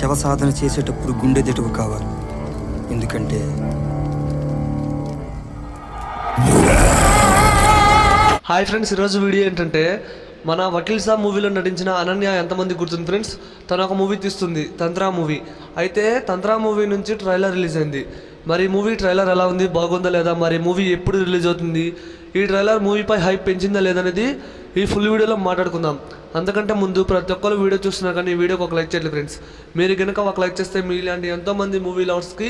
శవ సాధన చేసేటప్పుడు గుండెదెటువు కావాలి. ఎందుకంటే హాయ్ ఫ్రెండ్స్, ఈరోజు వీడియో ఏంటంటే మన వకీల్ సాబ్ మూవీలో నటించిన అనన్య ఎంతమంది గుర్తుంది ఫ్రెండ్స్? తను ఒక మూవీ తీస్తుంది, తంత్రా మూవీ. అయితే తంత్రా మూవీ నుంచి ట్రైలర్ రిలీజ్ అయింది. మరి మూవీ ట్రైలర్ ఎలా ఉంది, బాగుందా లేదా, మరి మూవీ ఎప్పుడు రిలీజ్ అవుతుంది, ఈ ట్రైలర్ మూవీపై హైప్ పెంచిందా లేదనేది ఈ ఫుల్ వీడియోలో మాట్లాడుకుందాం. అంతకంటే ముందు ప్రతి ఒక్కరు వీడియో చూస్తున్నారు కానీ ఈ వీడియోకి ఒక లైక్ చేయలేదు ఫ్రెండ్స్. మీరు కనుక ఒక లైక్ చేస్తే మీలాంటి ఎంతోమంది మూవీ లవర్స్కి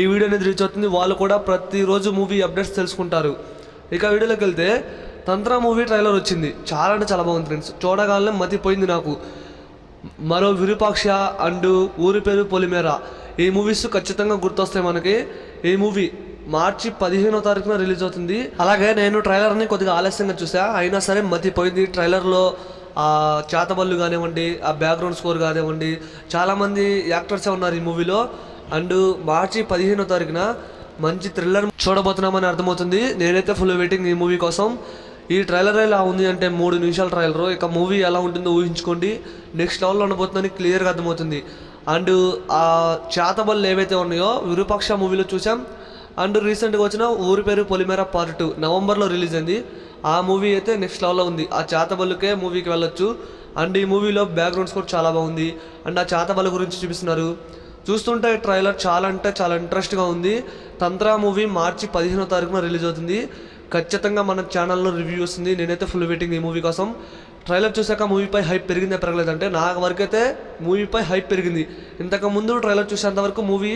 ఈ వీడియో అనేది రీచ్ అవుతుంది. వాళ్ళు కూడా ప్రతిరోజు మూవీ అప్డేట్స్ తెలుసుకుంటారు. ఇక వీడియోలోకి వెళ్తే తంత్రా మూవీ ట్రైలర్ వచ్చింది. చాలా అంటే చాలా బాగుంది ఫ్రెండ్స్. చూడగానే మతిపోయింది నాకు. మరో విరూపాక్ష అండ్ ఊరి పేరు పొలిమేర, ఈ మూవీస్ ఖచ్చితంగా గుర్తొస్తాయి మనకి. ఈ మూవీ మార్చి 15వ తారీఖున రిలీజ్ అవుతుంది. అలాగే నేను ట్రైలర్ని కొద్దిగా ఆలస్యంగా చూసా, అయినా సరే మతిపోయింది. ట్రైలర్లో ఆ చేతబళ్ళు కానివ్వండి, ఆ బ్యాక్గ్రౌండ్ స్కోర్ కానివ్వండి, చాలామంది యాక్టర్సే ఉన్నారు ఈ మూవీలో. అండ్ మార్చి 15వ తారీఖున మంచి థ్రిల్లర్ చూడబోతున్నామని అర్థమవుతుంది. నేనైతే ఫుల్ వెయిటింగ్ ఈ మూవీ కోసం. ఈ ట్రైలర్ ఎలా ఉంది అంటే 3 నిమిషాల ట్రైలరు. ఇక మూవీ ఎలా ఉంటుందో ఊహించుకోండి. నెక్స్ట్ లెవెల్లో ఉండబోతుందని క్లియర్గా అర్థమవుతుంది. అండ్ ఆ చేతబళ్ళు ఏవైతే ఉన్నాయో విరూపాక్ష మూవీలో చూసాం. అండ్ రీసెంట్గా వచ్చిన ఊరి పేరు పొలిమేర పార్ట్ 2 నవంబర్లో రిలీజ్ అయింది. ఆ మూవీ అయితే నెక్స్ట్ లెవెల్లో ఉంది. ఆ చేతబళ్ళుకే మూవీకి వెళ్ళొచ్చు. అండ్ ఈ మూవీలో బ్యాక్గ్రౌండ్ స్కోర్ చాలా బాగుంది. అండ్ ఆ చేతబళ్ళ గురించి చూపిస్తున్నారు. చూస్తుంటే ట్రైలర్ చాలా అంటే చాలా ఇంట్రెస్ట్గా ఉంది. తంత్రా మూవీ మార్చి 15వ తారీఖున రిలీజ్ అవుతుంది. ఖచ్చితంగా మన ఛానల్లో రివ్యూ వస్తుంది. నేనైతే ఫుల్ వెయిటింగ్ ఈ మూవీ కోసం. ట్రైలర్ చూసాక మూవీపై హైప్ పెరిగిందే పెరగలేదంటే నా వరకైతే మూవీపై హైప్ పెరిగింది. ఇంతకుముందు ట్రైలర్ చూసేంతవరకు మూవీ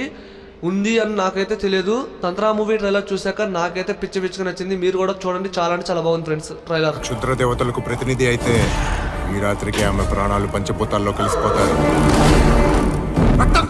ఉంది అని నాకైతే తెలియదు. తంత్రా మూవీ ట్రైలర్ చూసాక నాకైతే పిచ్చిగా నచ్చింది. మీరు కూడా చూడండి, చాలా అంటే చాలా బాగుంది ఫ్రెండ్స్ ట్రైలర్. క్షుద్ర దేవతలకు ప్రతినిధి అయితే ఈ రాత్రికి ఆమె ప్రాణాలు పంచభూతాల్లో కలిసిపోతారు.